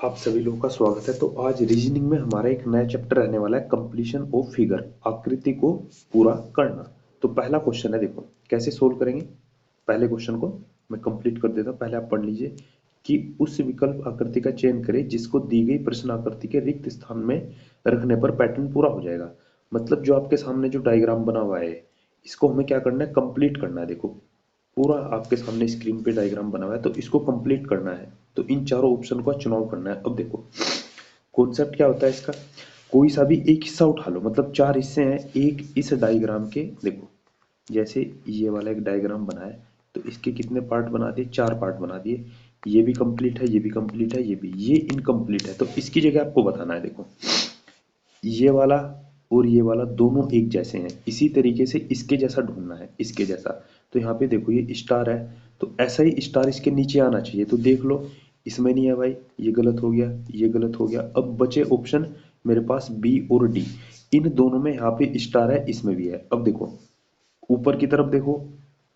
आप सभी लोगों का स्वागत है। तो आज रीजनिंग में हमारा एक नया चैप्टर रहने वाला है, कंप्लीशन ऑफ फिगर, आकृति को पूरा करना। तो पहला क्वेश्चन है, देखो कैसे सोल्व करेंगे। पहले क्वेश्चन को मैं कंप्लीट कर देता हूँ, पहले आप पढ़ लीजिए कि उस विकल्प आकृति का चयन करें जिसको दी गई प्रश्न आकृति के रिक्त स्थान में रखने पर पैटर्न पूरा हो जाएगा। मतलब जो आपके सामने जो डायग्राम बना हुआ है, इसको हमें क्या करना है, कंप्लीट करना है। देखो पूरा आपके सामने स्क्रीन पे डायग्राम बना हुआ है, तो इसको कंप्लीट करना है। तो इन चारों ऑप्शन का चुनाव करना है। अब देखो कॉन्सेप्ट क्या होता है इसका, कोई सा भी एक हिस्सा उठा लो, मतलब चार हिस्से हैं एक इस डायग्राम के। देखो जैसे ये वाला एक डायग्राम बना है, तो इसके कितने पार्ट बना दिए, चार पार्ट बना दिए। ये भी कंप्लीट है, ये भी कंप्लीट है, ये भी, ये इनकम्प्लीट है। तो इसकी जगह आपको बताना है, देखो ये वाला और ये वाला दोनों एक जैसे हैं, इसी तरीके से इसके जैसा ढूंढना है, इसके जैसा। तो यहाँ पे देखो ये स्टार है, तो ऐसा ही स्टार इसके नीचे आना चाहिए। तो देख लो इसमें नहीं है भाई, ये गलत हो गया, ये गलत हो गया। अब बचे ऑप्शन मेरे पास बी और डी, इन दोनों में यहाँ पे स्टार है, इसमें भी है। अब देखो ऊपर की तरफ देखो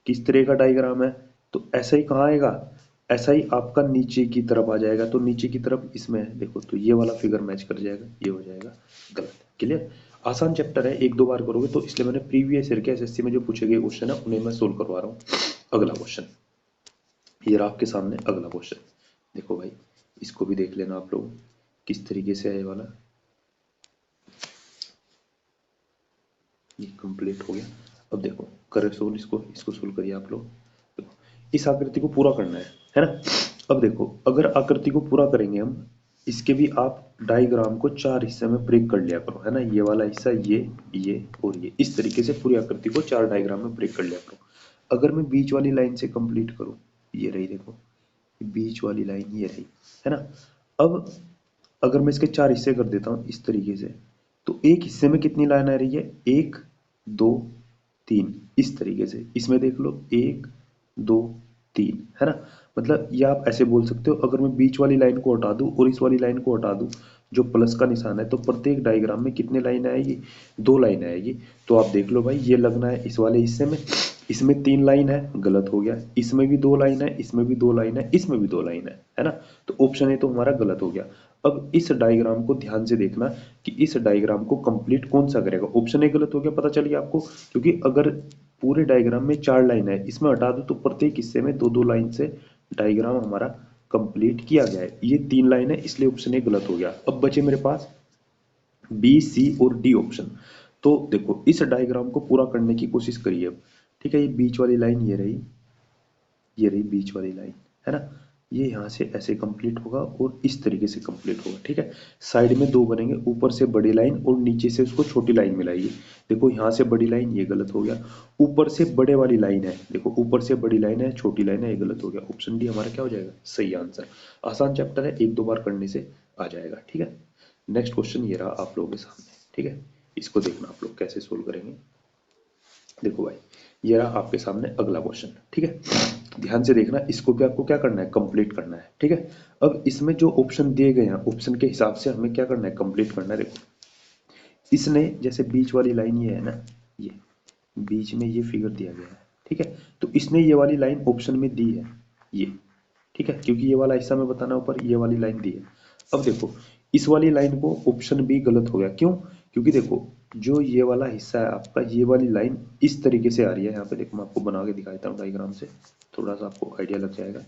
किस तरह का डायग्राम है, तो ऐसा ही कहाँ आएगा, ऐसा ही आपका नीचे की तरफ आ जाएगा। तो नीचे की तरफ इसमें है देखो, तो ये वाला फिगर मैच कर जाएगा, ये हो जाएगा गलत। क्लियर, आसान चैप्टर है, एक दो बार करोगे तो, इसलिए मैंने प्रीवियस ईयर के एसएससी में जो पूछे गए क्वेश्चन है उन्हें मैं सोल्व करवा रहा हूँ। अगला क्वेश्चन, ये रहा आपके सामने अगला क्वेश्चन। देखो भाई इसको भी देख लेना आप लोग किस तरीके से है ये वाला। ये कंप्लीट हो गया। अब देखो करे सोल्व, इसको इसको सोल्व करिए आप लोग। देखो इस आकृति को पूरा करना है ना। अब देखो अगर आकृति को पूरा करेंगे हम, इसके भी आप डायग्राम को चार हिस्से में ब्रेक कर लिया करो, है ना। ये वाला हिस्सा, ये और ये, इस तरीके से पूरी आकृति को चार डायग्राम में ब्रेक कर लिया करो। अगर मैं बीच वाली लाइन से कंप्लीट करूं, ये रही देखो, बीच वाली लाइन ये रही, है ना। अब अगर मैं इसके चार हिस्से कर देता हूँ इस तरीके से, तो एक हिस्से में कितनी लाइन आ रही है, एक दो तीन, इस तरीके से। इसमें देख लो एक दो तीन, है ना। मतलब ये आप ऐसे बोल सकते हो, अगर मैं बीच वाली लाइन को हटा दूं और इस वाली लाइन को हटा दूं, जो प्लस का निशान है, तो प्रत्येक डायग्राम में कितने लाइन आएगी, दो लाइन आएगी। तो आप देख लो भाई, ये लगना है इस वाले हिस्से में, इसमें तीन लाइन है, गलत हो गया। इसमें भी दो लाइन है, इसमें भी दो लाइन है, इसमें भी दो लाइन है ना। तो ऑप्शन ए तो हमारा गलत हो गया। अब इस डायग्राम को ध्यान से देखना कि इस डायग्राम को कंप्लीट कौन सा करेगा। ऑप्शन ए गलत हो गया, पता चलिए आपको, क्योंकि अगर पूरे डायग्राम में चार लाइन है, इसमें हटा दो तो प्रत्येक हिस्से में दो दो लाइन से डायग्राम हमारा कंप्लीट किया गया है। ये तीन लाइन है, इसलिए ऑप्शन ए गलत हो गया। अब बचे मेरे पास बी सी और डी ऑप्शन। तो देखो इस डायग्राम को पूरा करने की कोशिश करिए अब। ठीक है, ये बीच वाली लाइन ये रही बीच वाली लाइन, है ना। ये यहाँ से ऐसे कंप्लीट होगा और इस तरीके से कंप्लीट होगा। ठीक है, साइड में दो बनेंगे, ऊपर से बड़ी लाइन और नीचे से उसको छोटी लाइन मिलाइए। देखो यहाँ से बड़ी लाइन, ये गलत हो गया। ऊपर से बड़े वाली लाइन है, देखो ऊपर से बड़ी लाइन है, छोटी लाइन है, ये गलत हो गया। ऑप्शन डी हमारा क्या हो जाएगा, सही आंसर। आसान चैप्टर है, एक दो बार करने से आ जाएगा। ठीक है, नेक्स्ट क्वेश्चन ये रहा आप लोगों के सामने। ठीक है, इसको देखना आप लोग कैसे सोल्व करेंगे। देखो भाई ये रहा आपके सामने अगला क्वेश्चन। ठीक है, ध्यान से देखना, इसको भी आपको क्या करना है, कंप्लीट करना है। ठीक है, अब इसमें जो ऑप्शन दिए गए हैं, ऑप्शन के हिसाब से हमें क्या करना है, कंप्लीट करना है। देखो इसने जैसे बीच वाली लाइन ये है ना, ये बीच में ये फिगर दिया गया है। ठीक है, तो इसने ये वाली लाइन ऑप्शन में दी है, ये। ठीक है, क्योंकि ये वाला हिस्सा में बताना ऊपर, ये वाली लाइन दी है। अब देखो इस वाली लाइन को ऑप्शन बी गलत हो गया, क्यों, क्योंकि देखो जो ये वाला हिस्सा है आपका, ये वाली लाइन इस तरीके से आ रही है। यहाँ पे देखो मैं आपको बना के दिखाता हूँ डायग्राम से, थोड़ा सा आपको आइडिया लग जाएगा।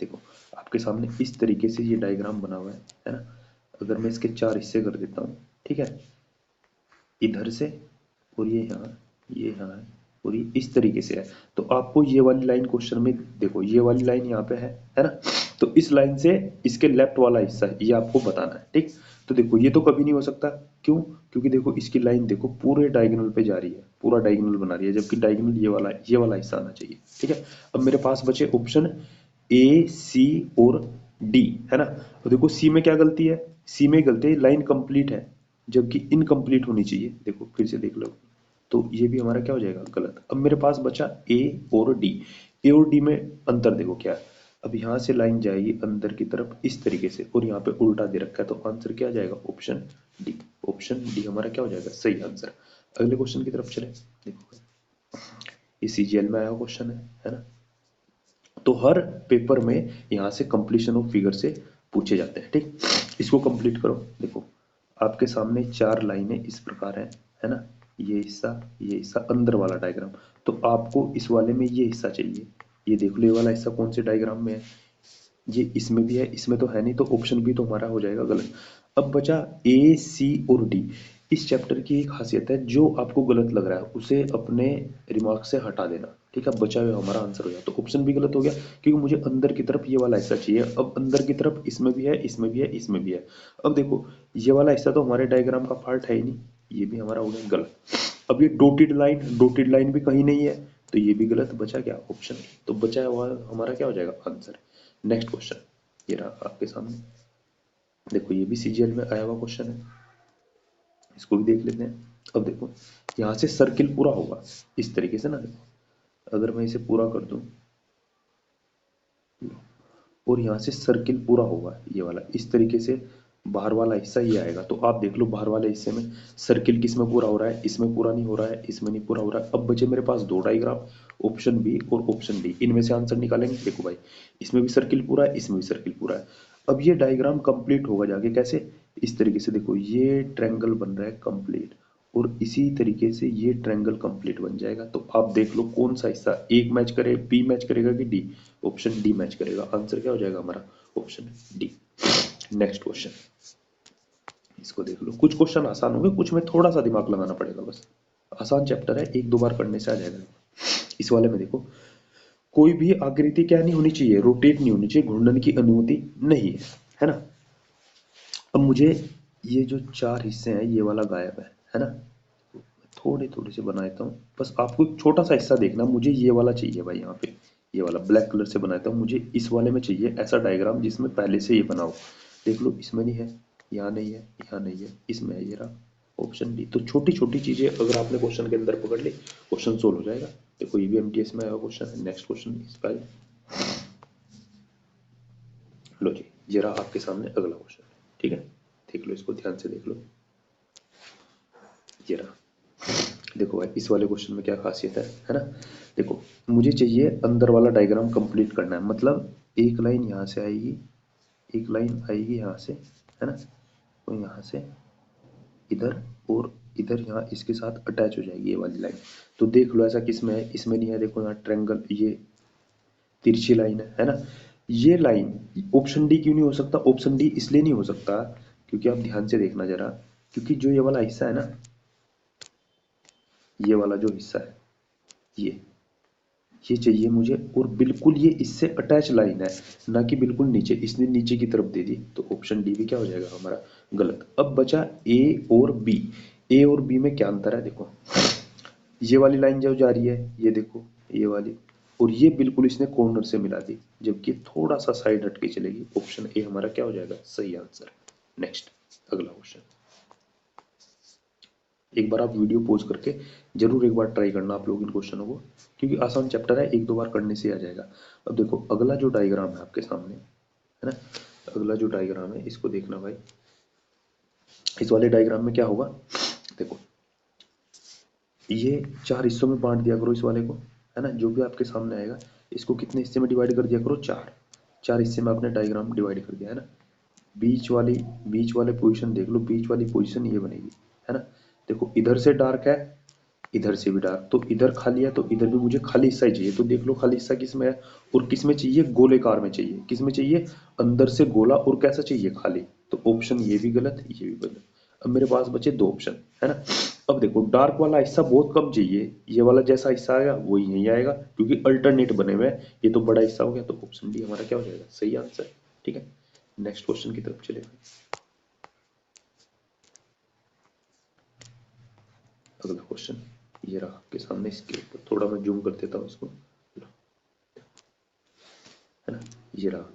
देखो आपके सामने इस तरीके से ये डायग्राम बना हुआ है ना। अगर मैं इसके चार हिस्से कर देता हूँ, ठीक है, इधर से, और ये यहाँ है, और ये इस तरीके से है। तो आपको ये वाली लाइन क्वेश्चन में, देखो ये वाली लाइन यहाँ पे है ना। तो इस लाइन से इसके लेफ्ट वाला हिस्सा ये आपको बताना है। ठीक, तो देखो ये तो कभी नहीं हो सकता, क्यों, क्योंकि देखो इसकी लाइन देखो पूरे डायगोनल पे जा रही है, पूरा डायगोनल बना रही है, जबकि डायगोनल ये वाला हिस्सा आना चाहिए। ठीक है, अब मेरे पास बचे ऑप्शन ए सी और डी, है ना। तो देखो सी में क्या गलती है, सी में गलती है, लाइन कंप्लीट है जबकि इनकम्प्लीट होनी चाहिए। देखो फिर से देख लो, तो ये भी हमारा क्या हो जाएगा, गलत। अब मेरे पास बचा ए और डी। ए और डी में अंतर देखो क्या है। अब यहाँ से लाइन जाएगी अंदर की तरफ इस तरीके से, और यहाँ पे उल्टा दे रखा है, तो आंसर क्या आ जाएगा, ऑप्शन डी। ऑप्शन डी हमारा क्या हो जाएगा, सही आंसर। अगले क्वेश्चन की तरफ चले। देखो ये सीजीएल में आया क्वेश्चन है ना। तो हर पेपर में यहाँ से कंप्लीशन ऑफ फिगर से पूछे जाते हैं। ठीक, इसको कंप्लीट करो। देखो आपके सामने 4 लाइनें इस प्रकार है ना, ये हिस्सा अंदर वाला डायग्राम। तो आपको इस वाले में ये हिस्सा चाहिए। ये देख लो, ये वाला हिस्सा कौन से डायग्राम में है, ये इसमें भी है, इसमें तो है नहीं, तो ऑप्शन बी तो हमारा हो जाएगा गलत। अब बचा ए, सी और डी। इस चैप्टर की एक खासियत है, जो आपको गलत लग रहा है उसे अपने रिमार्क से हटा देना। ठीक है, बचा हुआ हमारा आंसर हो गया। तो ऑप्शन बी गलत हो गया, क्योंकि मुझे अंदर की तरफ ये वाला हिस्सा चाहिए। अब अंदर की तरफ इसमें भी है, इसमें भी है, इसमें भी है। अब देखो ये वाला हिस्सा तो हमारे डायग्राम का पार्ट है ही नहीं, ये भी हमारा हो गया गलत। अब ये डोटेड लाइन भी कहीं नहीं है, तो ये भी गलत। बचा क्या, ऑप्शन। तो बचा हुआ हमारा क्या हो जाएगा आंसर। नेक्स्ट क्वेश्चन ये रहा आपके सामने। देखो ये भी सीजीएल में आया हुआ क्वेश्चन है, इसको भी देख लेते हैं। अब देखो यहाँ से सर्किल पूरा होगा इस तरीके से ना। देखो अगर मैं इसे पूरा कर दूं और यहाँ से सर्किल पूरा होगा ये वाला, इस तरीके से बाहर वाला हिस्सा ये आएगा। तो आप देख लो बाहर वाले हिस्से में सर्किल किसमें पूरा हो रहा है, इसमें पूरा नहीं हो रहा है, इसमें नहीं पूरा हो रहा है। अब बचे मेरे पास 2 डायग्राम, ऑप्शन बी और ऑप्शन डी। इनमें से आंसर निकालेंगे। देखो भाई इसमें भी सर्किल पूरा है, इसमें भी सर्किल पूरा है। अब ये डायग्राम कंप्लीट होगा जाके कैसे, इस तरीके से। देखो ये ट्रायंगल बन रहा है कंप्लीट, और इसी तरीके से ये ट्रायंगल कंप्लीट बन जाएगा। तो आप देख लो कौन सा हिस्सा एक मैच करे, बी मैच करेगा कि डी। ऑप्शन डी मैच करेगा। आंसर क्या हो जाएगा हमारा, ऑप्शन डी। नेक्स्ट क्वेश्चन, इसको देख लो। कुछ क्वेश्चन आसान होंगे, कुछ में थोड़ा सा दिमाग लगाना पड़ेगा बस। आसान चैप्टर है, 1-2 बार करने से आ जाएगा। इस वाले में देखो कोई भी आकृति क्या नहीं होनी चाहिए, रोटेट नहीं होनी चाहिए, घूर्णन की अनुमति नहीं है ना। अब मुझे ये जो 4 हिस्से हैं ये वाला गायब है ना। थोड़े थोड़े से बना देता हूँ, बस आपको एक छोटा सा हिस्सा देखना। मुझे ये वाला चाहिए भाई, यहाँ पे ये वाला ब्लैक कलर से बनाता हूँ। मुझे इस वाले में चाहिए ऐसा डायग्राम जिसमें पहले से ये बना हो। देख लो इसमें नहीं है, यहाँ नहीं है, यहाँ नहीं है, इसमें है, ये रहा ऑप्शन डी। तो छोटी छोटी चीजें अगर आपने क्वेश्चन के अंदर पकड़ ली, क्वेश्चन सोल्व हो जाएगा। देखो ये भी एमटीएस में आया क्वेश्चन है। नेक्स्ट क्वेश्चन इस पर लो जी, ये रहा आपके सामने अगला क्वेश्चन। ठीक है, देख लो इसको ध्यान से देख लो। ये रहा, देखो भाई इस वाले क्वेश्चन में क्या खासियत है ना। देखो मुझे चाहिए अंदर वाला डायग्राम कंप्लीट करना है, मतलब एक लाइन यहाँ से आएगी, एक लाइन आएगी यहाँ से, है ना, और यहाँ से इधर, और इधर यहाँ इसके साथ अटैच हो जाएगी ये वाली लाइन। तो देख लो ऐसा किसमें है, इसमें नहीं है। देखो यहाँ ट्रायंगल, ये तिरछी लाइन है ना। ये लाइन ऑप्शन डी क्यों नहीं हो सकता, ऑप्शन डी इसलिए नहीं हो सकता क्योंकि आप ध्यान से देखना जरा, क्योंकि जो ये वाला हिस्सा है ना, ये वाला जो हिस्सा है ये चाहिए मुझे, और बिल्कुल ये इससे अटैच लाइन है, ना कि बिल्कुल नीचे। इसने नीचे की तरफ दे दी, तो ऑप्शन डी भी क्या हो जाएगा हमारा गलत। अब बचा ए और बी। ए और बी में क्या अंतर है, देखो ये वाली लाइन जो जा रही है, ये देखो ये वाली, और ये बिल्कुल इसने कॉर्नर से मिला दी, जबकि थोड़ा सा साइड हट के चलेगी। ऑप्शन ए हमारा क्या हो जाएगा सही आंसर। नेक्स्ट अगला क्वेश्चन, एक बार आप वीडियो पॉज करके जरूर एक बार ट्राई करना आप लोग इन क्वेश्चनों को, क्योंकि आसान चैप्टर है, 1-2 बार करने से आ जाएगा। अब देखो अगला जो डायग्राम है आपके सामने, है ना, अगला जो डायग्राम है इसको देखना भाई। इस वाले डायग्राम में क्या होगा, देखो ये 4 हिस्सों में बांट दिया करो इस वाले को, है ना। जो भी आपके सामने आएगा इसको कितने हिस्से में डिवाइड कर दिया करो, 4 हिस्से में आपने डायग्राम डिवाइड कर दिया, है ना। बीच वाले पोजीशन देख लो, बीच वाली पोजीशन ये बनेगी, है ना। देखो इधर से डार्क है, इधर से भी डार्क, तो इधर खाली है तो इधर भी मुझे खाली हिस्सा ही चाहिए। तो देख लो खाली हिस्सा किस में है, और किस में चाहिए, गोलेकार में चाहिए। किस में चाहिए, अंदर से गोला, और कैसा चाहिए, खाली। तो ऑप्शन ये भी गलत, ये भी गलत। अब मेरे पास बचे 2 ऑप्शन, है ना। अब देखो डार्क वाला हिस्सा बहुत कम चाहिए, ये वाला जैसा हिस्सा आएगा वो यही आएगा, क्योंकि अल्टरनेट बने हुए हैं। ये तो बड़ा हिस्सा हो गया, तो ऑप्शन डी हमारा क्या हो जाएगा सही आंसर। ठीक है, नेक्स्ट क्वेश्चन की तरफ चले। अगला क्वेश्चन ये रहा आपके सामने, इसके ऊपर थोड़ा मैं जूम कर देता हूँ इसको, है ना, ये रहा।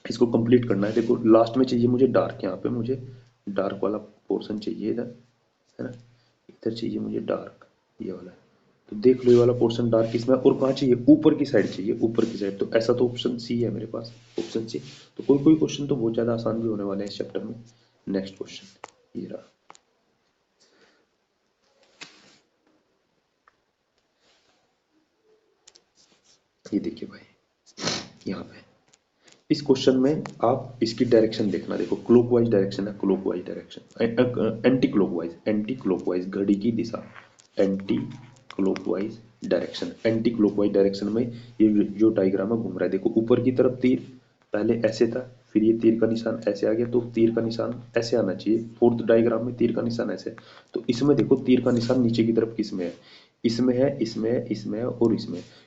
इसको कंप्लीट करना है। देखो लास्ट में चाहिए मुझे डार्क, यहाँ पे मुझे डार्क वाला पोर्शन चाहिए इधर, है ना। इधर चाहिए मुझे डार्क, ये वाला। तो देख लो ये वाला पोर्शन डार्क इसमें, और कहाँ चाहिए, ऊपर की साइड चाहिए, ऊपर की साइड। तो ऐसा तो ऑप्शन सी है मेरे पास, ऑप्शन सी। तो कोई कोई क्वेश्चन तो बहुत ज्यादा आसान भी होने वाले हैं इस चैप्टर में। नेक्स्ट क्वेश्चन ये रहा, ये देखिए भाई यहाँ पे इस क्वेश्चन में आप इसकी डायरेक्शन देखना, देखो क्लॉकवाइज डायरेक्शन है, क्लॉकवाइज डायरेक्शन, एंटी क्लॉकवाइज घड़ी की दिशा, anti clockwise direction, anti clockwise direction में ये जो डायग्राम है घूम रहा है, देखो ऊपर की तरफ तीर पहले ऐसे था, फिर ये तीर का निशान ऐसे आ गया, तो तीर का निशान ऐसे आना चाहिए, फोर्थ डायग्राम में तीर का निशान ऐसे, तो इसमें देखो तीर का निशान नीचे की तरफ किस में है, इसमें है, इसमें है, इसमें है और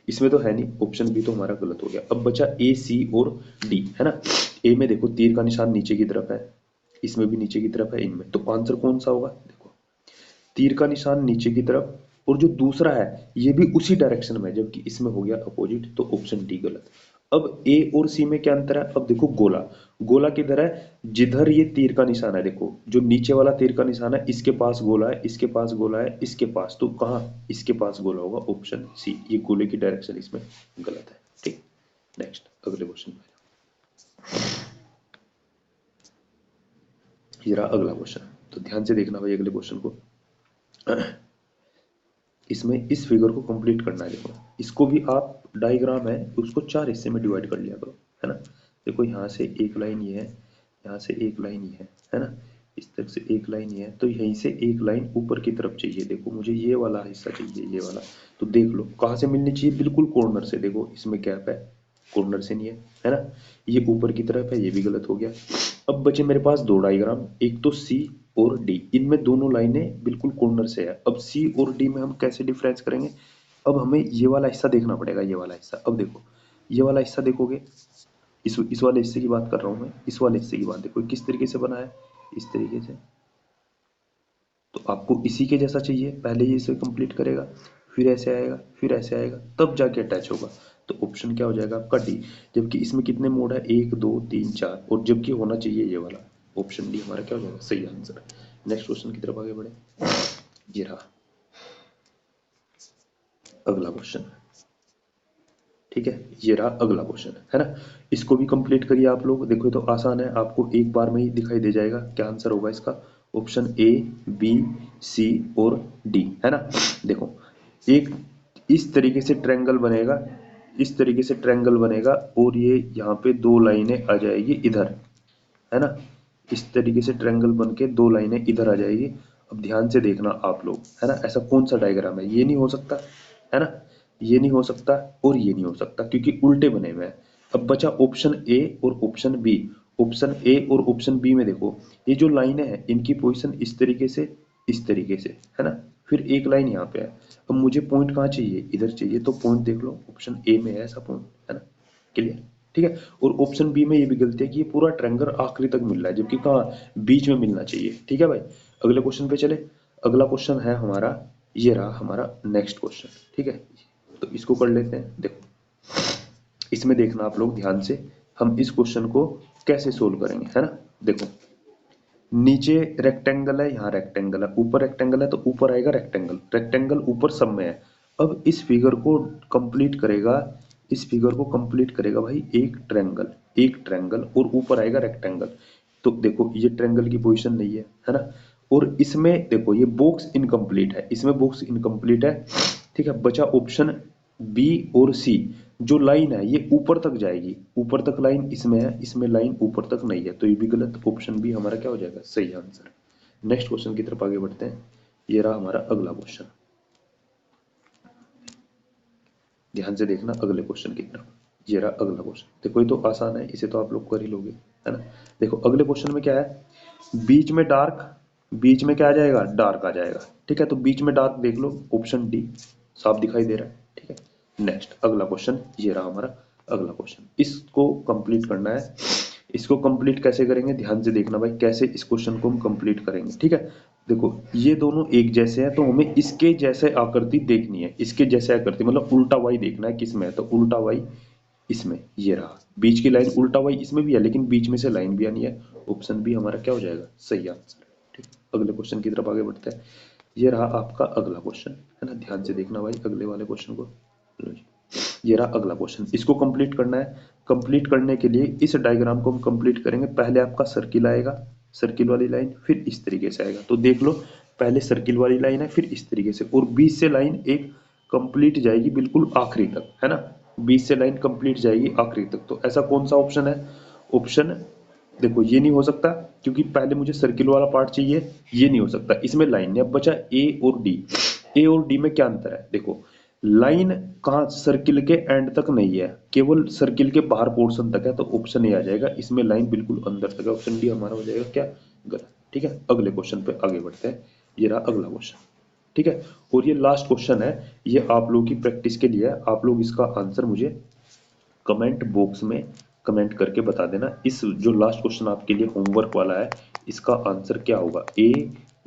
इसमें तो है नहीं, ऑप्शन बी तो हमारा गलत हो गया। अब बचा ए, सी और डी, है ना। ए में देखो तीर का निशान नीचे की तरफ है, इसमें भी नीचे की तरफ है, इनमें तो आंसर कौन सा होगा, देखो तीर का निशान नीचे की तरफ और जो दूसरा है ये भी उसी डायरेक्शन में, जबकि इसमें हो गया अपोजिट, तो ऑप्शन डी गलत। अब ए और सी में क्या अंतर है, अब देखो गोला, गोला किधर है, जिधर ये तीर का निशान है, देखो जो नीचे वाला तीर का निशान है इसके पास गोला है, इसके पास गोला है, इसके पास, तो कहाँ इसके पास गोला होगा, ऑप्शन सी, ये गोले की डायरेक्शन इसमें गलत है। ठीक, नेक्स्ट अगले क्वेश्चन पे, ये रहा अगला क्वेश्चन, तो ध्यान से देखना भाई अगले क्वेश्चन को। इसमें इस फिगर को कंप्लीट करना है, देखो इसको भी आप डायग्राम है उसको 4 हिस्से में डिवाइड कर लिया करो, है ना। देखो यहाँ से एक लाइन ये है, यहाँ से एक लाइन ये है ना, इस तरफ से एक लाइन ये है, तो यहीं से एक लाइन ऊपर की तरफ चाहिए, देखो मुझे ये वाला हिस्सा चाहिए, ये वाला, तो देख लो कहाँ से मिलनी चाहिए, बिल्कुल कॉर्नर से, देखो इसमें गैप है, कॉर्नर से नहीं है ना, ये ऊपर की तरफ है, ये भी गलत हो गया। अब बचे मेरे पास दो डायग्राम, एक तो सी और डी, इनमें दोनों लाइनें बिल्कुल कॉर्नर से है। अब सी और डी में हम कैसे डिफरेंस करेंगे, अब हमें ये वाला हिस्सा देखना पड़ेगा, ये वाला हिस्सा, अब देखो ये वाला हिस्सा देखोगे, इस वाले हिस्से की बात कर रहा हूं मैं, इस वाले हिस्से की बात देखो किस तरीके से बना है, इस तरीके से, तो आपको इसी के जैसा चाहिए, पहले ये इसे कंप्लीट करेगा, फिर ऐसे आएगा, फिर ऐसे आएगा, तब जाके अटैच होगा, तो ऑप्शन क्या हो जाएगा आपका डी, जबकि इसमें कितने मोड है, 1 2 3 4, और जबकि होना चाहिए ये वाला, ऑप्शन डी हमारा क्या हो जाएगा, सही आंसर। नेक्स्ट क्वेश्चन की तरफ आगे बढ़े, ये रहा अगला क्वेश्चन, ठीक है, ये रहा अगला क्वेश्चन, है ना। इसको भी कंप्लीट करिए आप लोग, देखो तो आसान है, आपको एक बार में ही दिखाई दे जाएगा क्या आंसर होगा इसका, ऑप्शन ए, बी, सी और डी, है ना। देखो एक इस तरीके से ट्रायंगल बनेगा, इस तरीके से ट्रायंगल बनेगा, और ये यहाँ पे दो लाइनें आ जाएगी इधर, है ना, इस तरीके से ट्रायंगल बन के दो लाइनें इधर आ जाएगी। अब ध्यान से देखना आप लोग, है ना, ऐसा कौन सा डायग्राम है, ये नहीं हो सकता, है ना, ये नहीं हो सकता और ये नहीं हो सकता क्योंकि उल्टे बने हुए हैं। अब बचा ऑप्शन ए और ऑप्शन बी, ऑप्शन ए और ऑप्शन बी में देखो ये जो लाइनें हैं इनकी पोजीशन इस तरीके से, इस तरीके से, है ना, फिर एक लाइन यहाँ पे है। अब मुझे पॉइंट कहाँ चाहिए, इधर चाहिए, तो पॉइंट देख लो ऑप्शन ए में है ऐसा पॉइंट, है ना, क्लियर, ठीक है। और ऑप्शन बी में ये भी गलती है कि ये पूरा ट्रायंगल आखिरी तक मिल रहा है, जबकि कहाँ बीच में मिलना चाहिए, ठीक है भाई। अगले क्वेश्चन पे चले, अगला क्वेश्चन है हमारा, ये रहा हमारा नेक्स्ट क्वेश्चन, ठीक है, तो इसको कर लेते हैं। देखो इसमें देखना आप लोग ध्यान से, हम इस क्वेश्चन को कैसे सोल्व करेंगे, है ना। देखो नीचे रेक्टेंगल है, यहाँ रेक्टेंगल है, ऊपर रेक्टेंगल है, तो ऊपर आएगा रेक्टेंगल, रेक्टेंगल ऊपर सब में है। अब इस फिगर को कंप्लीट करेगा, इस फिगर को कंप्लीट करेगा भाई एक ट्रायंगल, एक ट्रायंगल, और ऊपर आएगा रेक्टेंगल। तो देखो ये ट्रायंगल की पोजीशन नहीं है ना, और इसमें देखो ये बॉक्स इनकम्प्लीट है, इसमें बॉक्स इनकम्प्लीट है, ठीक है। बचा ऑप्शन बी और सी, जो लाइन है ये ऊपर तक जाएगी, ऊपर तक लाइन इसमें है, इसमें लाइन ऊपर तक नहीं है, तो ये भी गलत, ऑप्शन बी हमारा क्या हो जाएगा, सही आंसर। नेक्स्ट क्वेश्चन की तरफ आगे बढ़ते हैं, ये रहा हमारा अगला क्वेश्चन, ध्यान से देखना अगले क्वेश्चन की तरफ, ये रहा अगला क्वेश्चन। देखो ये तो आसान है, इसे तो आप लोग कर ही लोगे, है ना। देखो अगले क्वेश्चन में क्या है, बीच में डार्क, बीच में क्या आ जाएगा, डार्क आ जाएगा, ठीक है, तो बीच में डार्क देख लो, ऑप्शन डी साफ दिखाई दे रहा है, ठीक है। नेक्स्ट अगला क्वेश्चन, ये रहा हमारा अगला क्वेश्चन, इसको कंप्लीट करना है। इसको कंप्लीट कैसे करेंगे, ध्यान से देखना भाई, कैसे इस क्वेश्चन को हम कंप्लीट करेंगे, ठीक है। देखो ये दोनों एक जैसे हैं, तो हमें इसके जैसे आकृति देखनी है, इसके जैसे आकृति मतलब उल्टा वाई देखना है, किसमें है, तो उल्टा वाई इसमें, ये रहा बीच की लाइन, उल्टा वाई इसमें भी है लेकिन बीच में से लाइन भी आनी है, ऑप्शन बी हमारा क्या हो जाएगा, सही आंसर, ठीक। अगले क्वेश्चन की तरफ आगे बढ़ते हैं, ये रहा आपका अगला क्वेश्चन, है ना, ध्यान से देखना भाई अगले वाले क्वेश्चन को। ये रहा अगला क्वेश्चन, इसको कंप्लीट करना है। कंप्लीट करने के लिए इस डायग्राम को हम कंप्लीट करेंगे, पहले आपका सर्किल आएगा, सर्किल वाली लाइन, फिर इस तरीके से आएगा, तो देख लो पहले सर्किल वाली लाइन है, फिर इस तरीके से, और बीच से लाइन एक कंप्लीट जाएगी बिल्कुल आखिरी तक, है ना। बीच से लाइन कंप्लीट जाएगी आखिरी तक। तो ऐसा कौन सा ऑप्शन है? ऑप्शन देखो ये नहीं हो सकता, क्योंकि पहले मुझे सर्किल वाला पार्ट चाहिए, ये नहीं हो सकता। इसमें लाइन है। अब बचा ए और डी। ए और डी में क्या अंतर है? देखो लाइन कहाँ सर्किल के एंड तक नहीं है, केवल सर्किल के बाहर पोर्शन तक है, तो ऑप्शन ए आ जाएगा। इसमें लाइन बिल्कुल अंदर तक है। ऑप्शन डी हमारा हो जाएगा क्या? गलत। ठीक है, अगले क्वेश्चन पे आगे बढ़ते हैं। ये रहा अगला क्वेश्चन। ठीक है, और ये लास्ट क्वेश्चन है, ये आप लोगों की प्रैक्टिस के लिए है। आप लोग इसका आंसर मुझे कमेंट बॉक्स में कमेंट करके बता देना। इस जो लास्ट क्वेश्चन आपके लिए होमवर्क वाला है, इसका आंसर क्या होगा? ए,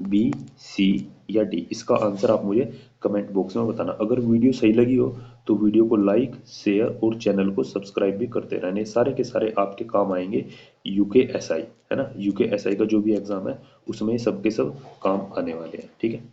बी, सी या डी? इसका आंसर आप मुझे कमेंट बॉक्स में बताना। अगर वीडियो सही लगी हो तो वीडियो को लाइक, शेयर और चैनल को सब्सक्राइब भी करते रहने। सारे के सारे आपके काम आएंगे। यूकेएसआई है ना, यूकेएसआई का जो भी एग्जाम है उसमें सबके सब काम आने वाले हैं। ठीक है।